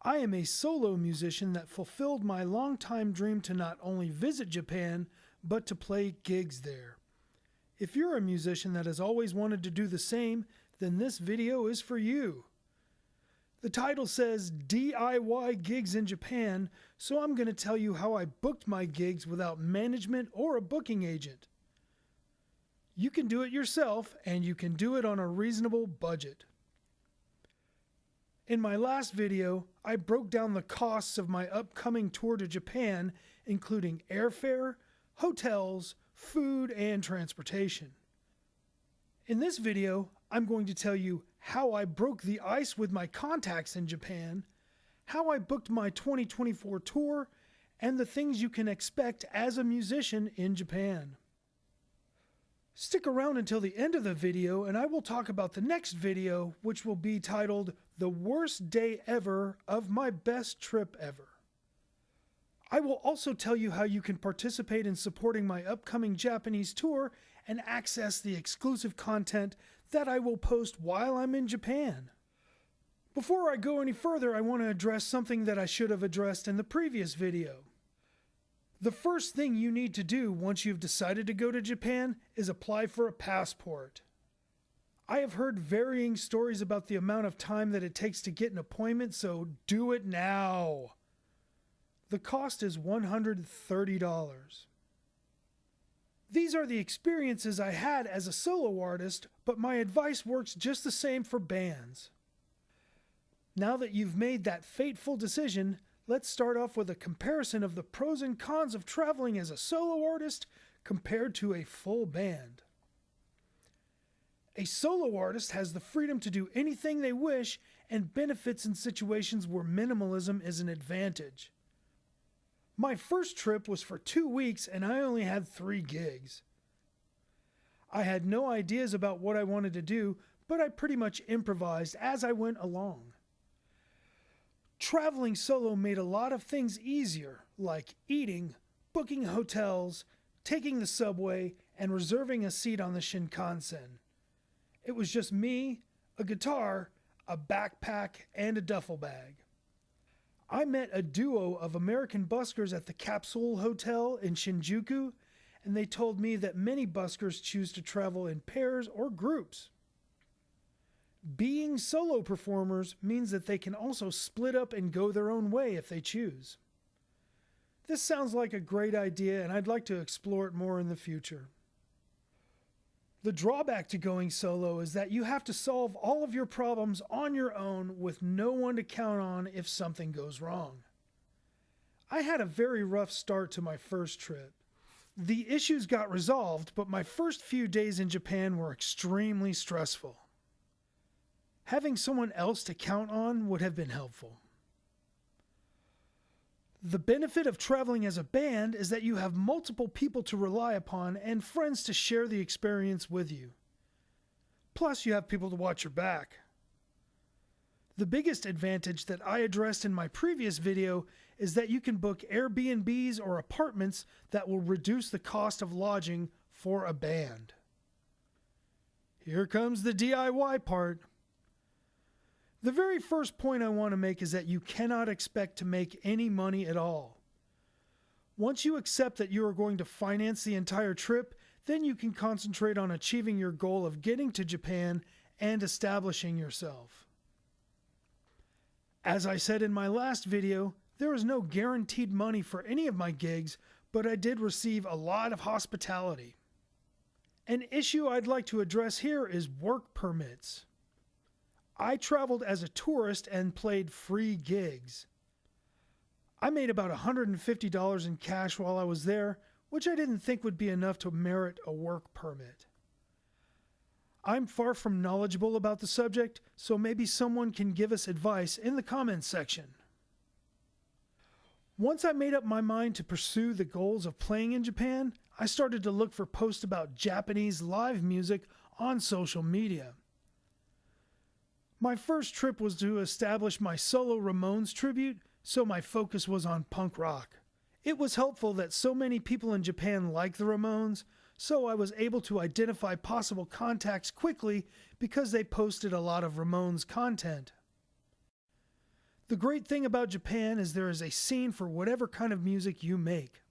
I am a solo musician that fulfilled my longtime dream to not only visit Japan, but to play gigs there. If you're a musician that has always wanted to do the same, then this video is for you. The title says D.I.Y. gigs in Japan, so I'm going to tell you how I booked my gigs without management or a booking agent. You can do it yourself, and you can do it on a reasonable budget. In my last video, I broke down the costs of my upcoming tour to Japan, including airfare, hotels, food, and transportation. In this video, I'm going to tell you how I broke the ice with my contacts in Japan, how I booked my 2024 tour, and the things you can expect as a musician in Japan. Stick around until the end of the video and I will talk about the next video, which will be titled The Worst Day Ever of My Best Trip Ever. I will also tell you how you can participate in supporting my upcoming Japanese tour and access the exclusive content that I will post while I'm in Japan. Before I go any further, I want to address something that I should have addressed in the previous video. The first thing you need to do once you've decided to go to Japan is apply for a passport. I have heard varying stories about the amount of time that it takes to get an appointment, so do it now. The cost is $130. These are the experiences I had as a solo artist, but my advice works just the same for bands. Now that you've made that fateful decision, let's start off with a comparison of the pros and cons of traveling as a solo artist compared to a full band. A solo artist has the freedom to do anything they wish and benefits in situations where minimalism is an advantage. My first trip was for 2 weeks and I only had 3 gigs. I had no ideas about what I wanted to do, but I pretty much improvised as I went along. Traveling solo made a lot of things easier, like eating, booking hotels, taking the subway, and reserving a seat on the Shinkansen. It was just me, a guitar, a backpack, and a duffel bag. I met a duo of American buskers at the Capsule Hotel in Shinjuku, and they told me that many buskers choose to travel in pairs or groups. Being solo performers means that they can also split up and go their own way if they choose. This sounds like a great idea and I'd like to explore it more in the future. The drawback to going solo is that you have to solve all of your problems on your own with no one to count on if something goes wrong. I had a very rough start to my first trip. The issues got resolved, but my first few days in Japan were extremely stressful. Having someone else to count on would have been helpful. The benefit of traveling as a band is that you have multiple people to rely upon and friends to share the experience with you. Plus, you have people to watch your back. The biggest advantage that I addressed in my previous video is that you can book Airbnbs or apartments that will reduce the cost of lodging for a band. Here comes the DIY part. The very first point I want to make is that you cannot expect to make any money at all. Once you accept that you are going to finance the entire trip, then you can concentrate on achieving your goal of getting to Japan and establishing yourself. As I said in my last video, there is no guaranteed money for any of my gigs, but I did receive a lot of hospitality. An issue I'd like to address here is work permits. I traveled as a tourist and played free gigs. I made about $150 in cash while I was there, which I didn't think would be enough to merit a work permit. I'm far from knowledgeable about the subject, so maybe someone can give us advice in the comments section. Once I made up my mind to pursue the goals of playing in Japan, I started to look for posts about Japanese live music on social media. My first trip was to establish my solo Ramones tribute, so my focus was on punk rock. It was helpful that so many people in Japan like the Ramones, so I was able to identify possible contacts quickly because they posted a lot of Ramones content. The great thing about Japan is there is a scene for whatever kind of music you make.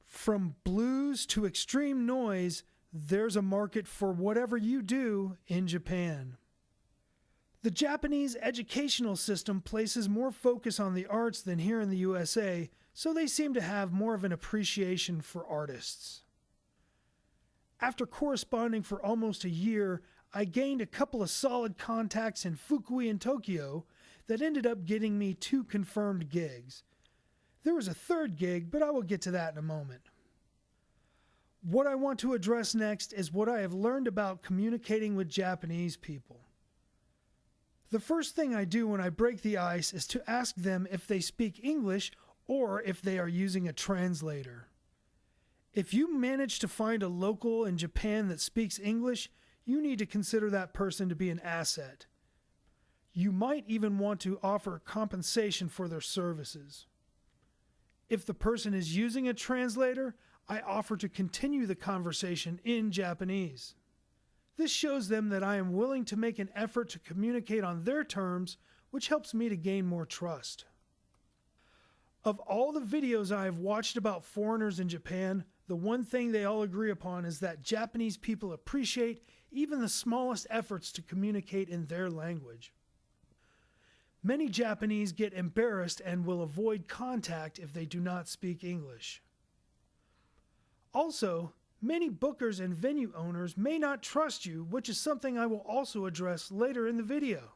From blues to extreme noise, there's a market for whatever you do in Japan. The Japanese educational system places more focus on the arts than here in the USA, so they seem to have more of an appreciation for artists. After corresponding for almost a year, I gained a couple of solid contacts in Fukui and Tokyo that ended up getting me 2 confirmed gigs. There was a 3rd gig, but I will get to that in a moment. What I want to address next is what I have learned about communicating with Japanese people. The first thing I do when I break the ice is to ask them if they speak English or if they are using a translator. If you manage to find a local in Japan that speaks English, you need to consider that person to be an asset. You might even want to offer compensation for their services. If the person is using a translator, I offer to continue the conversation in Japanese. This shows them that I am willing to make an effort to communicate on their terms, which helps me to gain more trust. Of all the videos I have watched about foreigners in Japan, the one thing they all agree upon is that Japanese people appreciate even the smallest efforts to communicate in their language. Many Japanese get embarrassed and will avoid contact if they do not speak English. Also, many bookers and venue owners may not trust you, which is something I will also address later in the video.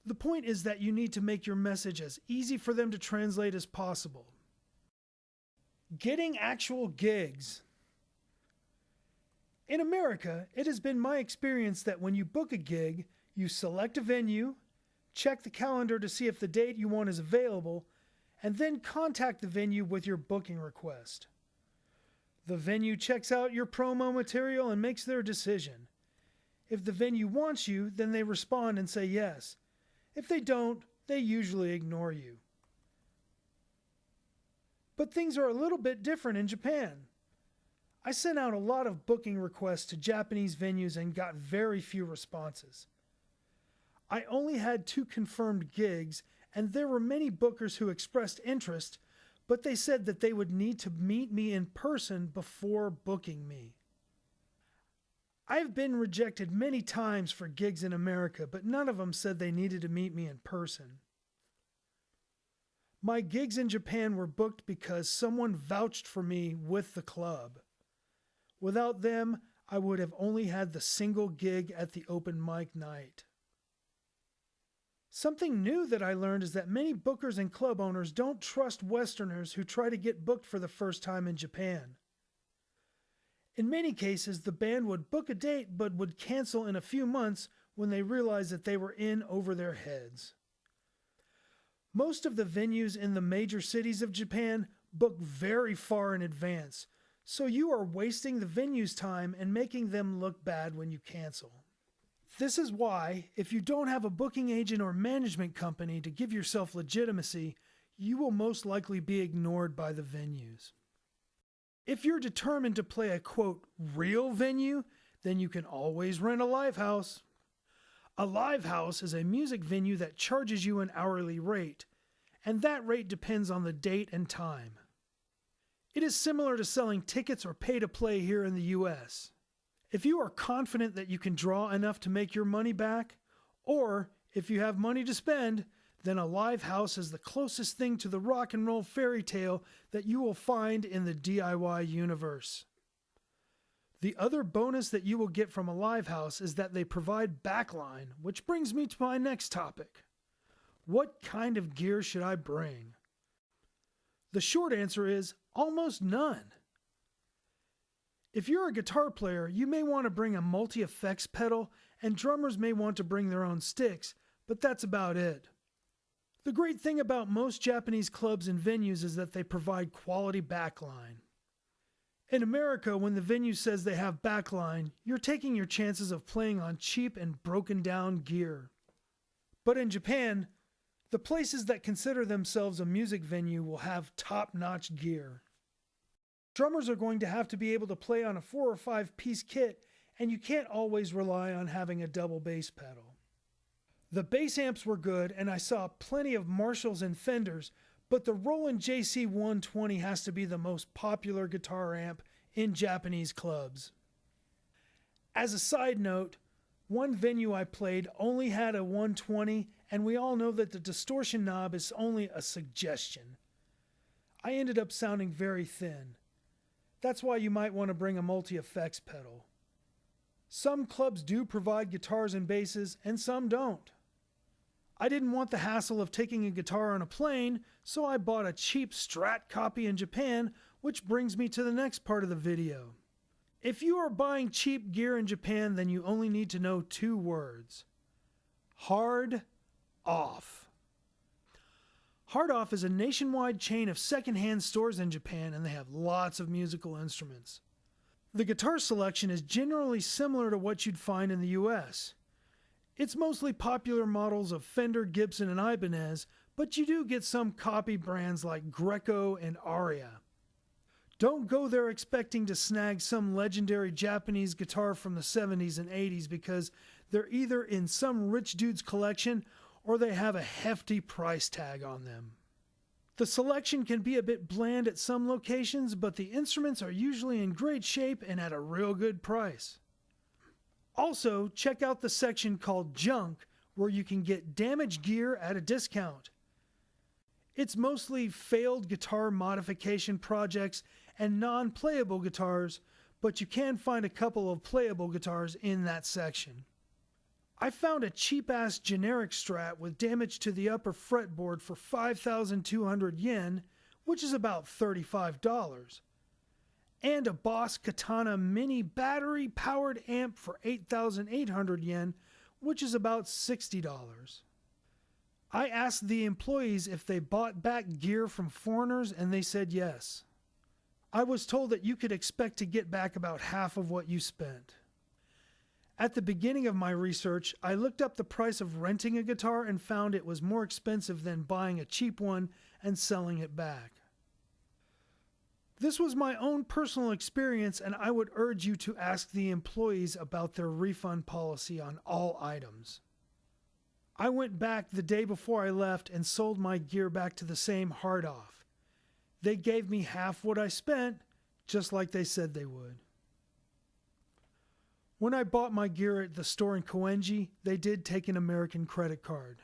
The point is that you need to make your message as easy for them to translate as possible. Getting actual gigs. In America, it has been my experience that when you book a gig, you select a venue, check the calendar to see if the date you want is available, and then contact the venue with your booking request. The venue checks out your promo material and makes their decision. If the venue wants you, then they respond and say yes. If they don't, they usually ignore you. But things are a little bit different in Japan. I sent out a lot of booking requests to Japanese venues and got very few responses. I only had 2 confirmed gigs, and there were many bookers who expressed interest, but they said that they would need to meet me in person before booking me. I've been rejected many times for gigs in America, but none of them said they needed to meet me in person. My gigs in Japan were booked because someone vouched for me with the club. Without them, I would have only had the single gig at the open mic night. Something new that I learned is that many bookers and club owners don't trust Westerners who try to get booked for the first time in Japan. In many cases, the band would book a date but would cancel in a few months when they realized that they were in over their heads. Most of the venues in the major cities of Japan book very far in advance, so you are wasting the venue's time and making them look bad when you cancel. This is why, if you don't have a booking agent or management company to give yourself legitimacy, you will most likely be ignored by the venues. If you're determined to play a, quote, real venue, then you can always rent a live house. A live house is a music venue that charges you an hourly rate, and that rate depends on the date and time. It is similar to selling tickets or pay-to-play here in the US. If you are confident that you can draw enough to make your money back, or if you have money to spend, then a live house is the closest thing to the rock and roll fairy tale that you will find in the D.I.Y. universe. The other bonus that you will get from a live house is that they provide backline, which brings me to my next topic. What kind of gear should I bring? The short answer is almost none. If you're a guitar player, you may want to bring a multi-effects pedal, and drummers may want to bring their own sticks, but that's about it. The great thing about most Japanese clubs and venues is that they provide quality backline. In America, when the venue says they have backline, you're taking your chances of playing on cheap and broken down gear. But in Japan, the places that consider themselves a music venue will have top-notch gear. Drummers are going to have to be able to play on a 4 or 5 piece kit, and you can't always rely on having a double bass pedal. The bass amps were good, and I saw plenty of Marshalls and Fenders, but the Roland JC120 has to be the most popular guitar amp in Japanese clubs. As a side note, one venue I played only had a 120, and we all know that the distortion knob is only a suggestion. I ended up sounding very thin. That's why you might want to bring a multi-effects pedal. Some clubs do provide guitars and basses, and some don't. I didn't want the hassle of taking a guitar on a plane, so I bought a cheap Strat copy in Japan, which brings me to the next part of the video. If you are buying cheap gear in Japan, then you only need to know 2 words. Hard Off. Hard Off is a nationwide chain of secondhand stores in Japan, and they have lots of musical instruments. The guitar selection is generally similar to what you'd find in the US. It's mostly popular models of Fender, Gibson, and Ibanez, but you do get some copy brands like Greco and Aria. Don't go there expecting to snag some legendary Japanese guitar from the 70s and 80s because they're either in some rich dude's collection or they have a hefty price tag on them. The selection can be a bit bland at some locations, but the instruments are usually in great shape and at a real good price. Also, check out the section called Junk, where you can get damaged gear at a discount. It's mostly failed guitar modification projects and non-playable guitars, but you can find a couple of playable guitars in that section. I found a cheap-ass generic Strat with damage to the upper fretboard for 5,200 yen, which is about $35, and a Boss Katana mini battery-powered amp for 8,800 yen, which is about $60. I asked the employees if they bought back gear from foreigners, and they said yes. I was told that you could expect to get back about half of what you spent. At the beginning of my research, I looked up the price of renting a guitar and found it was more expensive than buying a cheap one and selling it back. This was my own personal experience, and I would urge you to ask the employees about their refund policy on all items. I went back the day before I left and sold my gear back to the same Hard Off. They gave me half what I spent, just like they said they would. When I bought my gear at the store in Koenji, they did take an American credit card.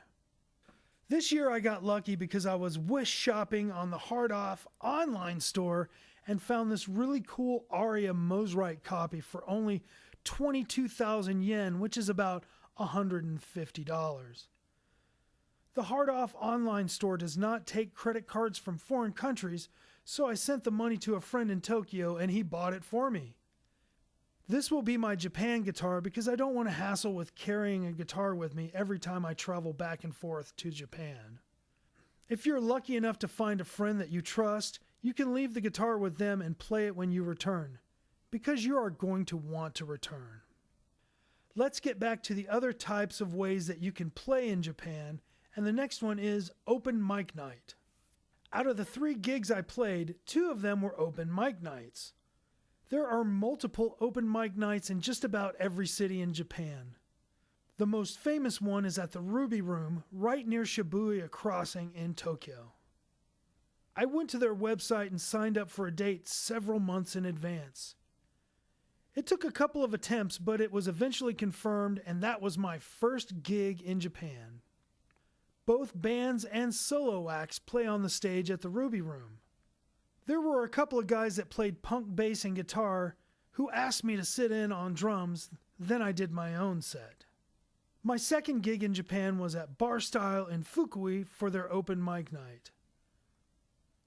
This year I got lucky because I was wish shopping on the Hard Off online store and found this really cool Aria Mosrite copy for only 22,000 yen, which is about $150. The Hard Off online store does not take credit cards from foreign countries, so I sent the money to a friend in Tokyo and he bought it for me. This will be my Japan guitar because I don't want to hassle with carrying a guitar with me every time I travel back and forth to Japan. If you're lucky enough to find a friend that you trust, you can leave the guitar with them and play it when you return, because you are going to want to return. Let's get back to the other types of ways that you can play in Japan, and the next one is open mic night. Out of the 3 gigs I played, 2 of them were open mic nights. There are multiple open mic nights in just about every city in Japan. The most famous one is at the Ruby Room, right near Shibuya Crossing in Tokyo. I went to their website and signed up for a date several months in advance. It took a couple of attempts, but it was eventually confirmed, and that was my first gig in Japan. Both bands and solo acts play on the stage at the Ruby Room. There were a couple of guys that played punk bass and guitar who asked me to sit in on drums, then I did my own set. My second gig in Japan was at Bar Style in Fukui for their open mic night.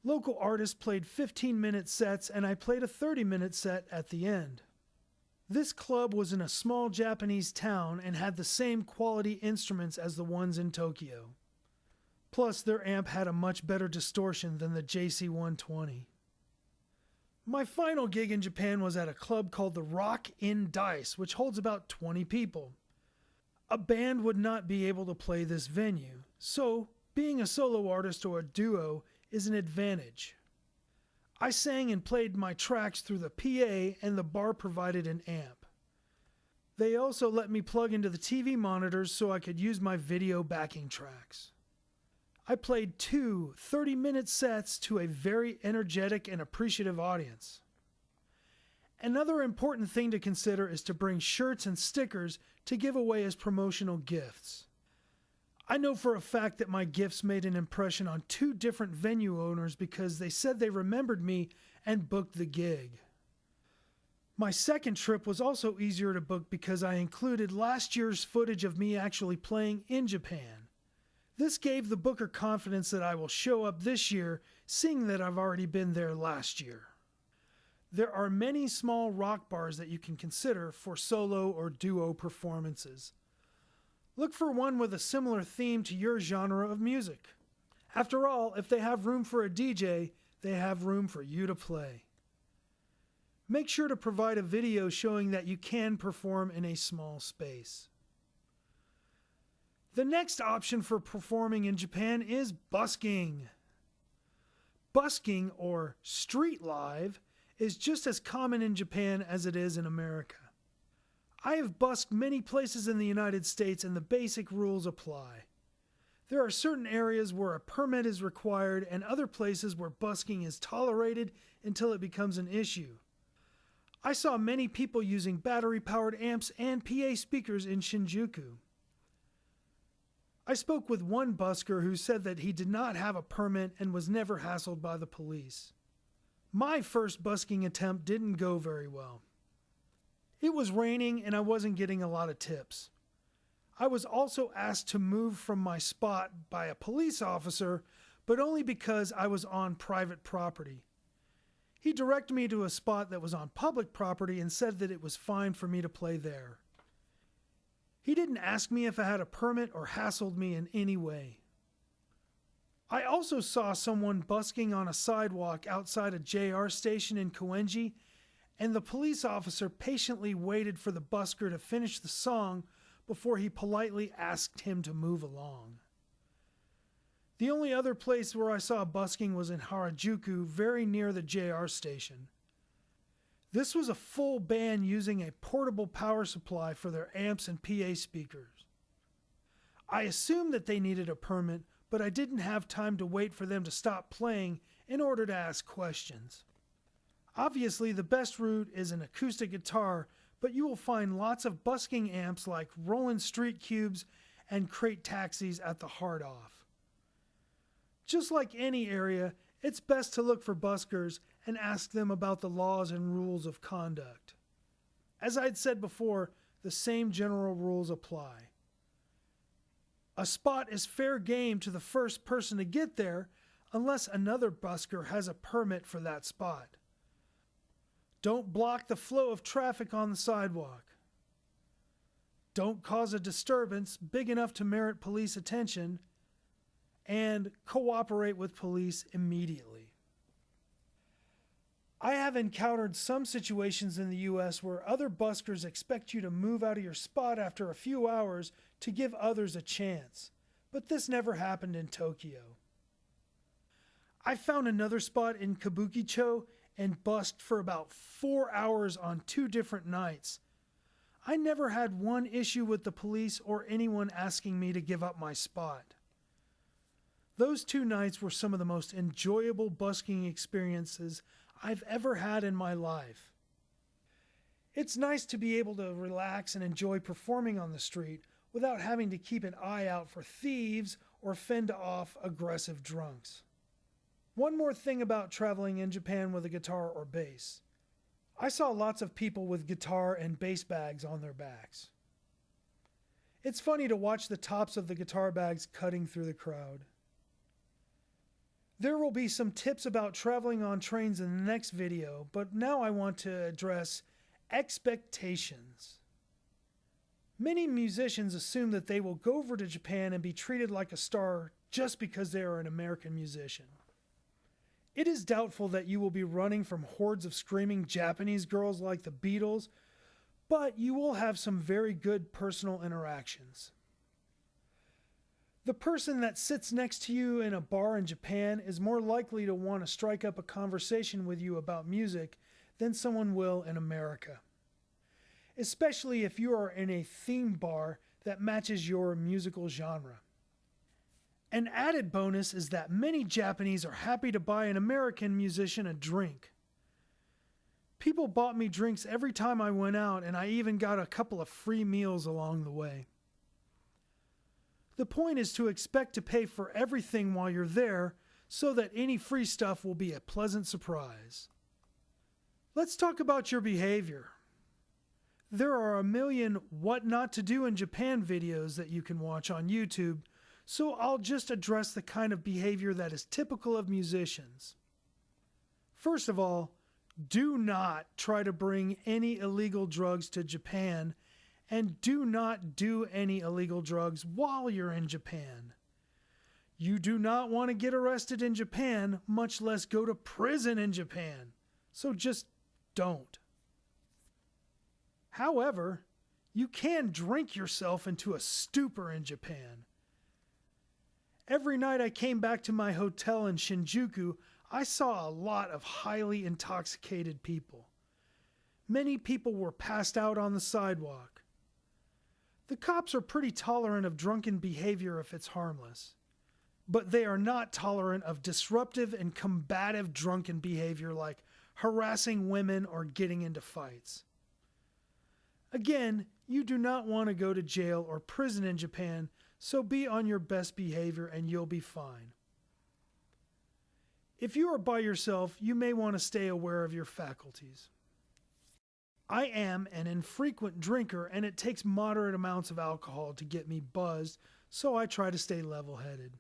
Local artists played 15-minute sets, and I played a 30-minute set at the end. This club was in a small Japanese town and had the same quality instruments as the ones in Tokyo. Plus, their amp had a much better distortion than the JC120. My final gig in Japan was at a club called the Rock in Dice, which holds about 20 people. A band would not be able to play this venue, so being a solo artist or a duo is an advantage. I sang and played my tracks through the PA, and the bar provided an amp. They also let me plug into the TV monitors so I could use my video backing tracks. I played 2 30-minute sets to a very energetic and appreciative audience. Another important thing to consider is to bring shirts and stickers to give away as promotional gifts. I know for a fact that my gifts made an impression on 2 different venue owners because they said they remembered me and booked the gig. My second trip was also easier to book because I included last year's footage of me actually playing in Japan. This gave the booker confidence that I will show up this year, seeing that I've already been there last year. There are many small rock bars that you can consider for solo or duo performances. Look for one with a similar theme to your genre of music. After all, if they have room for a DJ, they have room for you to play. Make sure to provide a video showing that you can perform in a small space. The next option for performing in Japan is busking. Busking, or street live, is just as common in Japan as it is in America. I have busked many places in the United States and the basic rules apply. There are certain areas where a permit is required and other places where busking is tolerated until it becomes an issue. I saw many people using battery-powered amps and PA speakers in Shinjuku. I spoke with one busker who said that he did not have a permit and was never hassled by the police. My first busking attempt didn't go very well. It was raining and I wasn't getting a lot of tips. I was also asked to move from my spot by a police officer, but only because I was on private property. He directed me to a spot that was on public property and said that it was fine for me to play there. He didn't ask me if I had a permit or hassled me in any way. I also saw someone busking on a sidewalk outside a JR station in Koenji, and the police officer patiently waited for the busker to finish the song before he politely asked him to move along. The only other place where I saw busking was in Harajuku, very near the JR station. This was a full band using a portable power supply for their amps and PA speakers. I assumed that they needed a permit, but I didn't have time to wait for them to stop playing in order to ask questions. Obviously, the best route is an acoustic guitar, but you will find lots of busking amps like Roland Street Cubes and Crate Taxis at the Hard Off. Just like any area, it's best to look for buskers and ask them about the laws and rules of conduct. As I'd said before, the same general rules apply. A spot is fair game to the first person to get there unless another busker has a permit for that spot. Don't block the flow of traffic on the sidewalk. Don't cause a disturbance big enough to merit police attention, and cooperate with police immediately. I have encountered some situations in the US where other buskers expect you to move out of your spot after a few hours to give others a chance, but this never happened in Tokyo. I found another spot in Kabukicho and busked for about 4 hours on 2 different nights. I never had one issue with the police or anyone asking me to give up my spot. Those 2 nights were some of the most enjoyable busking experiences I've ever had in my life. It's nice to be able to relax and enjoy performing on the street without having to keep an eye out for thieves or fend off aggressive drunks. One more thing about traveling in Japan with a guitar or bass. I saw lots of people with guitar and bass bags on their backs. It's funny to watch the tops of the guitar bags cutting through the crowd. There will be some tips about traveling on trains in the next video, but now I want to address expectations. Many musicians assume that they will go over to Japan and be treated like a star just because they are an American musician. It is doubtful that you will be running from hordes of screaming Japanese girls like the Beatles, but you will have some very good personal interactions. The person that sits next to you in a bar in Japan is more likely to want to strike up a conversation with you about music than someone will in America. especially if you are in a theme bar that matches your musical genre. An added bonus is that many Japanese are happy to buy an American musician a drink. People bought me drinks every time I went out, and I even got a couple of free meals along the way. The point is to expect to pay for everything while you're there, so that any free stuff will be a pleasant surprise. Let's talk about your behavior. There are a million what not to do in Japan videos that you can watch on YouTube, so I'll just address the kind of behavior that is typical of musicians. First of all, do not try to bring any illegal drugs to Japan, and do not do any illegal drugs while you're in Japan. You do not want to get arrested in Japan, much less go to prison in Japan, so just don't. However, you can drink yourself into a stupor in Japan. Every night I came back to my hotel in Shinjuku, I saw a lot of highly intoxicated people. Many people were passed out on the sidewalk. The cops are pretty tolerant of drunken behavior if it's harmless, but they are not tolerant of disruptive and combative drunken behavior like harassing women or getting into fights. Again, you do not want to go to jail or prison in Japan, so be on your best behavior and you'll be fine. If you are by yourself, you may want to stay aware of your faculties. I am an infrequent drinker, and it takes moderate amounts of alcohol to get me buzzed, so I try to stay level-headed.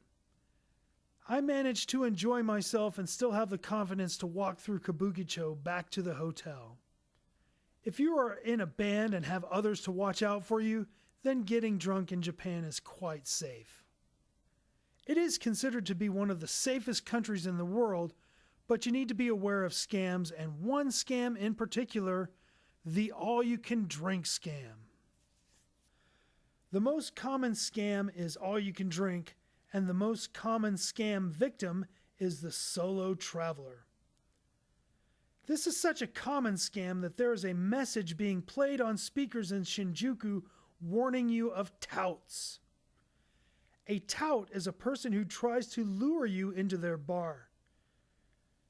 I manage to enjoy myself and still have the confidence to walk through Kabukicho back to the hotel. If you are in a band and have others to watch out for you, then getting drunk in Japan is quite safe. It is considered to be one of the safest countries in the world, but you need to be aware of scams, and one scam in particular, the all-you-can-drink scam. The most common scam is all-you-can-drink, and the most common scam victim is the solo traveler. This is such a common scam that there is a message being played on speakers in Shinjuku warning you of touts. A tout is a person who tries to lure you into their bar.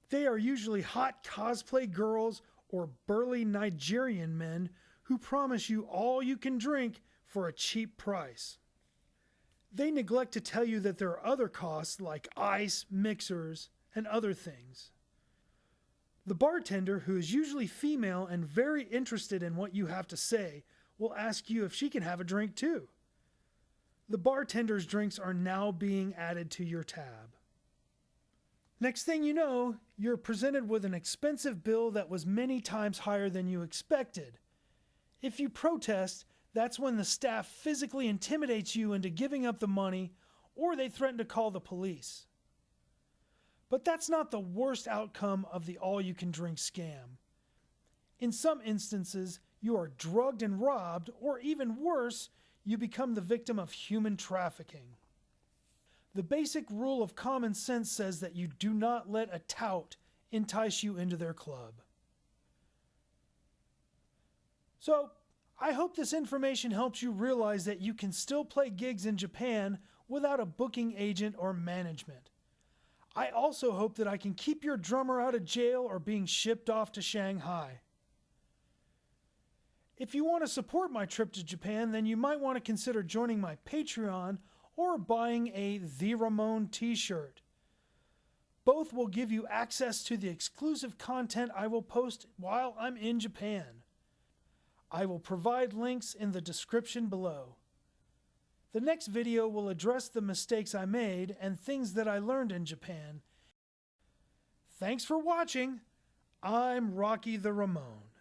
They are usually hot cosplay girls or burly Nigerian men who promise you all you can drink for a cheap price. They neglect to tell you that there are other costs like ice, mixers, and other things. The bartender, who is usually female and very interested in what you have to say, will ask you if she can have a drink too. The bartender's drinks are now being added to your tab. Next thing you know, you're presented with an expensive bill that was many times higher than you expected. If you protest, that's when the staff physically intimidates you into giving up the money, or they threaten to call the police. But that's not the worst outcome of the all-you-can-drink scam. In some instances, you are drugged and robbed, or even worse, you become the victim of human trafficking. The basic rule of common sense says that you do not let a tout entice you into their club. So, I hope this information helps you realize that you can still play gigs in Japan without a booking agent or management. I also hope that I can keep your drummer out of jail or being shipped off to Shanghai. If you want to support my trip to Japan, then you might want to consider joining my Patreon or buying a The Ramone t-shirt. Both will give you access to the exclusive content I will post while I'm in Japan. I will provide links in the description below. The next video will address the mistakes I made and things that I learned in Japan. Thanks for watching. I'm Rocky the Ramone.